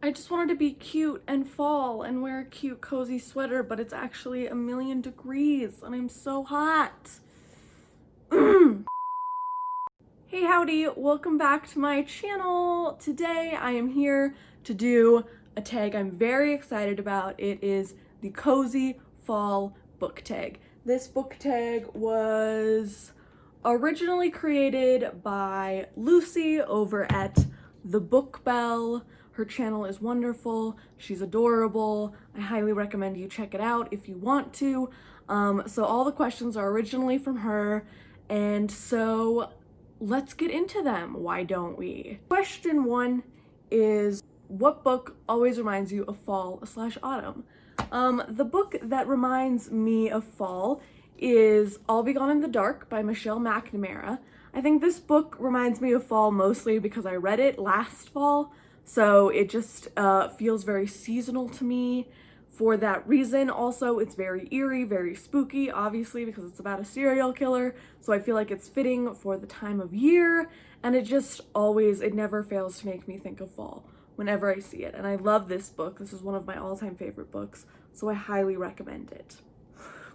I just wanted to be cute and fall and wear a cute cozy sweater, but it's actually 1,000,000 degrees and I'm so hot. Hey howdy, welcome back to my channel. Today I am here to do a tag I'm very excited about. It is the Cozy Fall book tag. This book tag was originally created by Lucy over at The Book Bell. Her channel is wonderful. She's adorable. I highly recommend you check it out if you want to. So all the questions are originally from her, and so let's get into them. Why don't we? Question 1 is, what book always reminds you of fall/autumn? The book that reminds me of fall is I'll Be Gone in the Dark by Michelle McNamara. I think this book reminds me of fall mostly because I read it last fall, so it just feels very seasonal to me for that reason. Also, it's very eerie, very spooky, obviously, because it's about a serial killer, so I feel like it's fitting for the time of year, and it just always, it never fails to make me think of fall whenever I see it. And I love this book. This is one of my all-time favorite books, so I highly recommend it.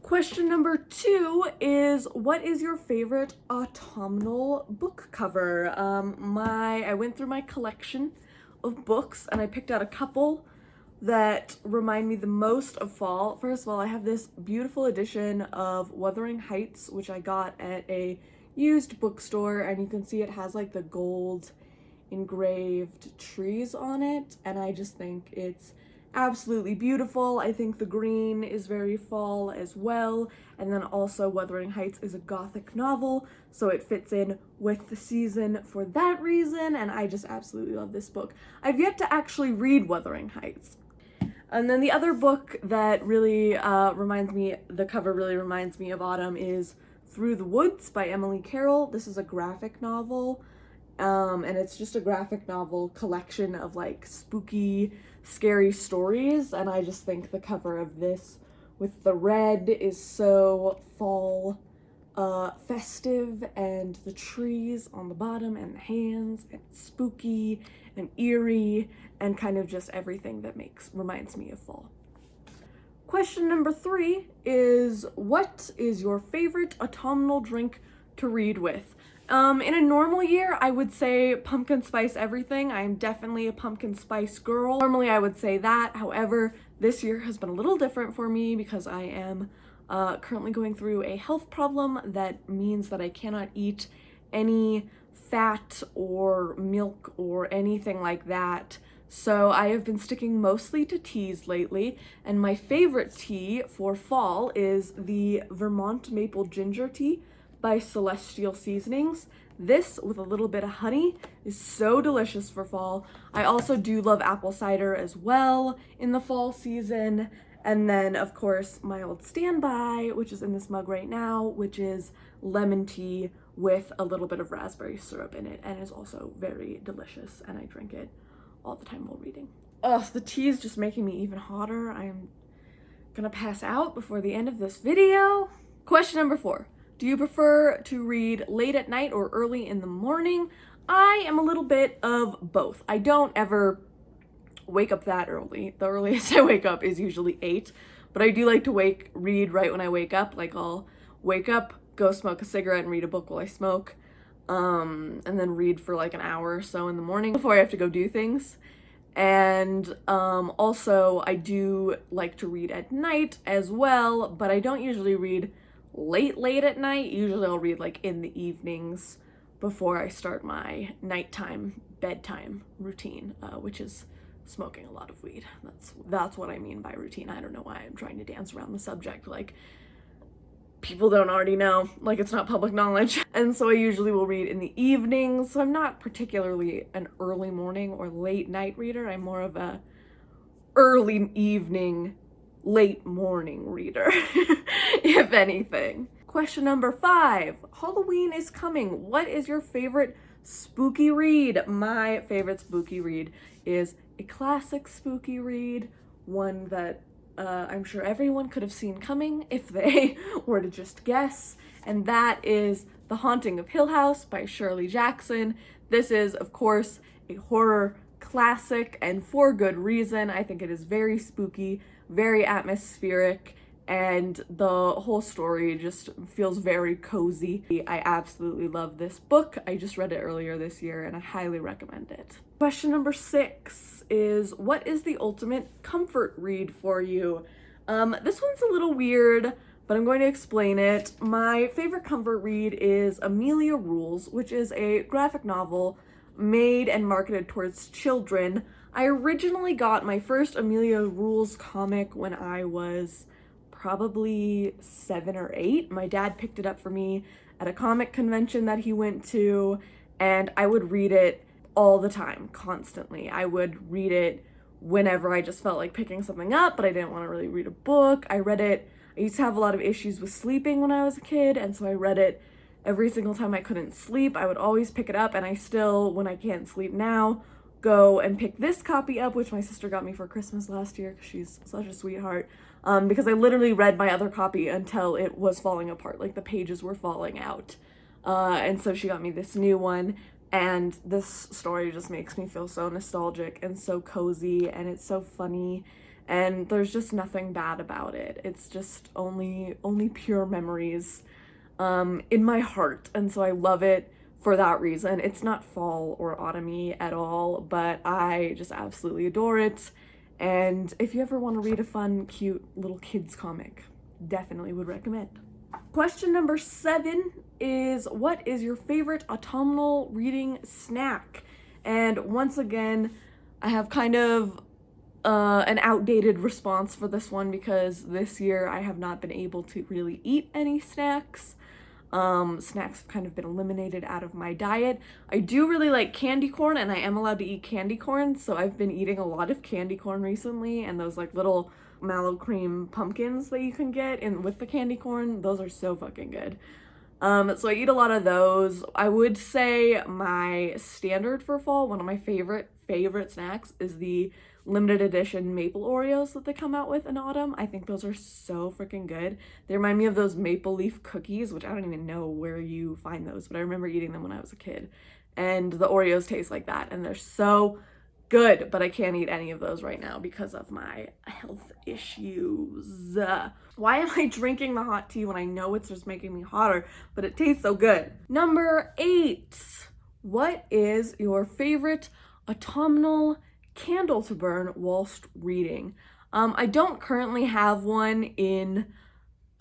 Question number 2 is, what is your favorite autumnal book cover? I went through my collection of books and I picked out a couple that remind me the most of fall. First of all, I have this beautiful edition of Wuthering Heights, which I got at a used bookstore, and you can see it has like the gold engraved trees on it, and I just think it's absolutely beautiful. I think the green is very fall as well, and then also Wuthering Heights is a gothic novel, so it fits in with the season for that reason, and I just absolutely love this book. I've yet to actually read Wuthering Heights. And then the other book that really the cover really reminds me of autumn is Through the Woods by Emily Carroll. This is a graphic novel, and it's just a graphic novel collection of like spooky, scary stories, and I just think the cover of this with the red is so fall festive, and the trees on the bottom and the hands, and spooky and eerie, and kind of just everything that reminds me of fall. Question number 3 is, what is your favorite autumnal drink to read with? In a normal year, I would say pumpkin spice everything. I am definitely a pumpkin spice girl. Normally I would say that. However, this year has been a little different for me because I am currently going through a health problem that means that I cannot eat any fat or milk or anything like that. So I have been sticking mostly to teas lately, and my favorite tea for fall is the Vermont Maple Ginger Tea by Celestial Seasonings. This, with a little bit of honey, is so delicious for fall. I also do love apple cider as well in the fall season. And then, of course, my old standby, which is in this mug right now, which is lemon tea with a little bit of raspberry syrup in it, and is also very delicious, and I drink it all the time while reading. Ugh, the tea is just making me even hotter. I'm gonna pass out before the end of this video. Question number 4. Do you prefer to read late at night or early in the morning? I am a little bit of both. I don't ever wake up that early. The earliest I wake up is usually 8, but I do like to read right when I wake up. Like, I'll wake up, go smoke a cigarette, and read a book while I smoke, and then read for like an hour or so in the morning before I have to go do things. And also I do like to read at night as well, but I don't usually read late at night. Usually I'll read like in the evenings before I start my nighttime bedtime routine, which is smoking a lot of weed. That's what I mean by routine. I don't know why I'm trying to dance around the subject like people don't already know, like it's not public knowledge. And so I usually will read in the evenings. So I'm not particularly an early morning or late night reader. I'm more of a early evening, late morning reader, if anything. Question number 5. Halloween is coming. What is your favorite spooky read? My favorite spooky read is a classic spooky read, one that I'm sure everyone could have seen coming if they were to just guess, and that is The Haunting of Hill House by Shirley Jackson. This is, of course, a horror classic, and for good reason. I think it is very spooky, very atmospheric, and the whole story just feels very cozy. I absolutely love this book. I just read it earlier this year and I highly recommend it. Question number 6 is, what is the ultimate comfort read for you? This one's a little weird, but I'm going to explain it. My favorite comfort read is Amelia Rules, which is a graphic novel made and marketed towards children. I originally got my first Amelia Rules comic when I was probably 7 or 8. My dad picked it up for me at a comic convention that he went to, and I would read it all the time, constantly. I would read it whenever I just felt like picking something up, but I didn't want to really read a book. I used to have a lot of issues with sleeping when I was a kid, and so I read it every single time I couldn't sleep. I would always pick it up, and I still, when I can't sleep now, go and pick this copy up, which my sister got me for Christmas last year because she's such a sweetheart, because I literally read my other copy until it was falling apart, like the pages were falling out. And so she got me this new one, and this story just makes me feel so nostalgic and so cozy, and it's so funny, and there's just nothing bad about it. It's just only pure memories in my heart, and so I love it for that reason. It's not fall or autumny at all, but I just absolutely adore it. And if you ever want to read a fun, cute little kids comic, definitely would recommend. Question number 7 is, what is your favorite autumnal reading snack? And once again, I have kind of an outdated response for this one because this year I have not been able to really eat any snacks. Snacks have kind of been eliminated out of my diet. I do really like candy corn, and I am allowed to eat candy corn, so I've been eating a lot of candy corn recently, and those like little mallow cream pumpkins that you can get in with the candy corn, those are so fucking good. So I eat a lot of those. I would say my standard for fall, one of my favorite snacks, is the limited edition maple Oreos that they come out with in autumn. I think those are so freaking good. They remind me of those maple leaf cookies, which I don't even know where you find those, but I remember eating them when I was a kid. And the Oreos taste like that, and they're so good, but I can't eat any of those right now because of my health issues. Why am I drinking the hot tea when I know it's just making me hotter, but it tastes so good? Number 8. What is your favorite autumnal candle to burn whilst reading? I don't currently have one in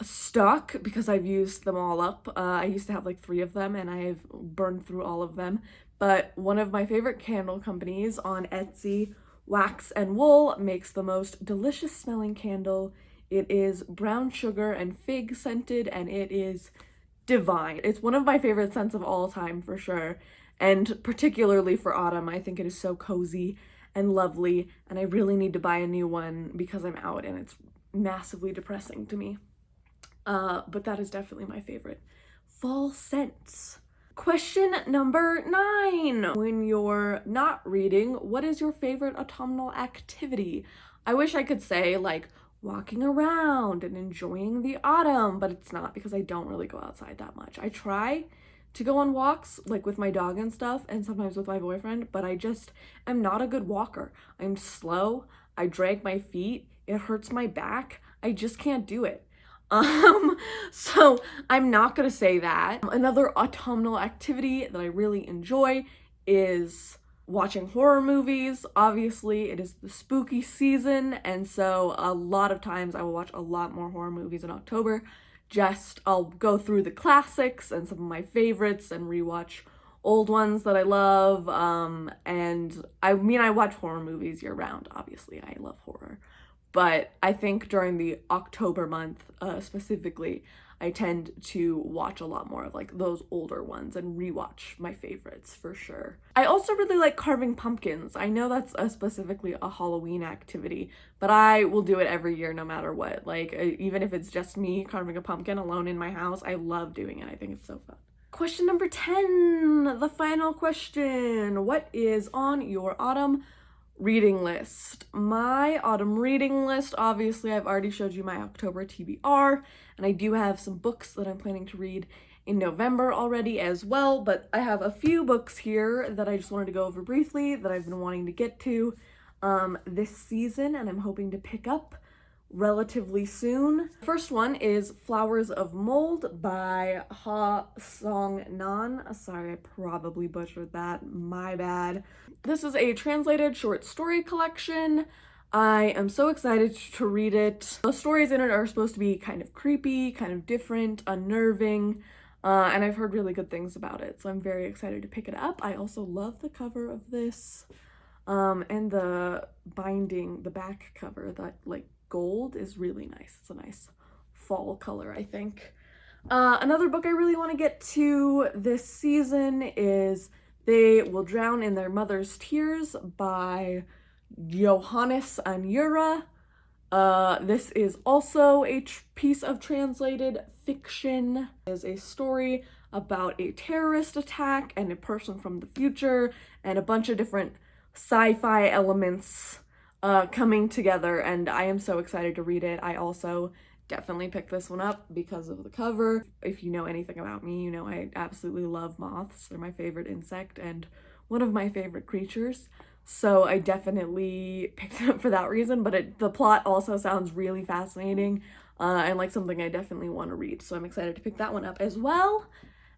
stock because I've used them all up. I used to have like 3 of them and I've burned through all of them. But one of my favorite candle companies on Etsy, Wax and Wool, makes the most delicious smelling candle. It is brown sugar and fig scented, and it is divine. It's one of my favorite scents of all time for sure. And particularly for autumn, I think it is so cozy and lovely, and I really need to buy a new one because I'm out and it's massively depressing to me. But that is definitely my favorite fall scents. Question number 9. When you're not reading, what is your favorite autumnal activity? I wish I could say like walking around and enjoying the autumn, but it's not because I don't really go outside that much. I try to go on walks like with my dog and stuff, and sometimes with my boyfriend, but I just am not a good walker. I'm slow, I drag my feet, it hurts my back, I just can't do it. So I'm not gonna say that. Another autumnal activity that I really enjoy is watching horror movies. Obviously, it is the spooky season, and so a lot of times I will watch a lot more horror movies in October. I'll go through the classics and some of my favorites and rewatch old ones that I love. And I watch horror movies year round. Obviously, I love horror. But I think during the October month, specifically, I tend to watch a lot more of like those older ones and rewatch my favorites for sure. I also really like carving pumpkins. I know that's specifically a Halloween activity, but I will do it every year no matter what. Like even if it's just me carving a pumpkin alone in my house, I love doing it. I think it's so fun. Question number 10, the final question. What is on your autumn reading list? My autumn reading list, obviously I've already showed you my October TBR, and I do have some books that I'm planning to read in November already as well, but I have a few books here that I just wanted to go over briefly that I've been wanting to get to this season, and I'm hoping to pick up relatively soon. First one is Flowers of Mold by Ha Song Nan. Sorry, I probably butchered that, my bad. This is a translated short story collection. I am so excited to read it. The stories in it are supposed to be kind of creepy, kind of different, unnerving, and I've heard really good things about it, so I'm very excited to pick it up. I also love the cover of this, and the binding, the back cover, that like gold is really nice. It's a nice fall color, I think. Another book I really want to get to this season is They Will Drown in Their Mother's Tears by Johannes Anjura. This is also a piece of translated fiction. It is a story about a terrorist attack and a person from the future and a bunch of different sci-fi elements coming together, and I am so excited to read it. I also definitely picked this one up because of the cover. If you know anything about me, you know I absolutely love moths. They're my favorite insect and one of my favorite creatures. So I definitely picked it up for that reason, but the plot also sounds really fascinating and like something I definitely want to read. So I'm excited to pick that one up as well.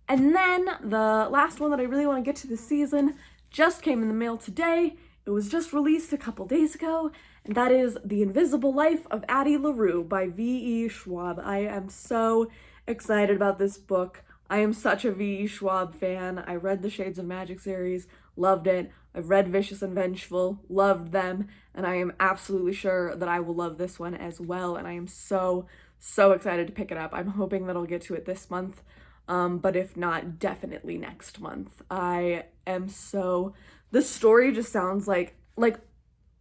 And then the last one that I really want to get to this season just came in the mail today. It was just released a couple days ago, and that is The Invisible Life of Addie LaRue by V.E. Schwab. I am so excited about this book. I am such a V.E. Schwab fan. I read the Shades of Magic series, loved it. I've read Vicious and Vengeful, loved them, and I am absolutely sure that I will love this one as well, and I am so excited to pick it up. I'm hoping that I'll get to it this month, but if not, definitely next month. I am so... The story just sounds like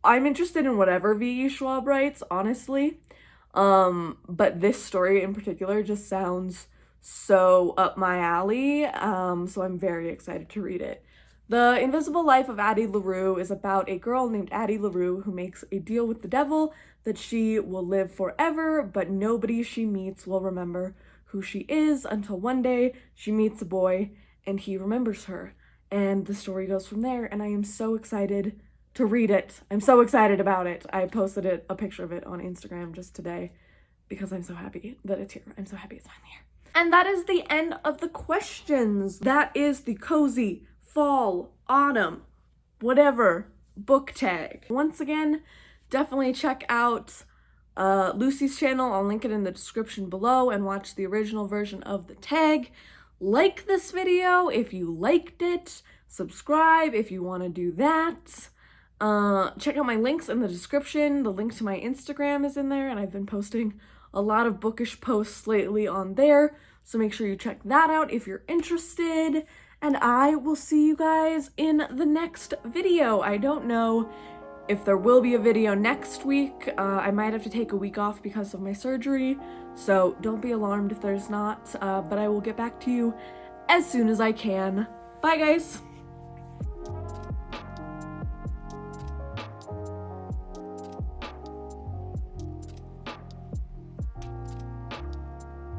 I'm interested in whatever V.E. Schwab writes, honestly. But this story in particular just sounds so up my alley. So I'm very excited to read it. The Invisible Life of Addie LaRue is about a girl named Addie LaRue who makes a deal with the devil that she will live forever, but nobody she meets will remember who she is until one day she meets a boy and he remembers her. And the story goes from there, and I am so excited to read it. I'm so excited about it. I posted a picture of it on Instagram just today because I'm so happy that it's here. I'm so happy it's finally here. And that is the end of the questions. That is the cozy fall, autumn, whatever book tag. Once again, definitely check out Lucy's channel. I'll link it in the description below, and watch the original version of the tag. Like this video if you liked it, subscribe if you want to do that. Check out my links in the description. The link to my Instagram is in there, and I've been posting a lot of bookish posts lately on there, so make sure you check that out if you're interested, and I will see you guys in the next video. I don't know if there will be a video next week. I might have to take a week off because of my surgery, so don't be alarmed if there's not, but I will get back to you as soon as I can. Bye, guys!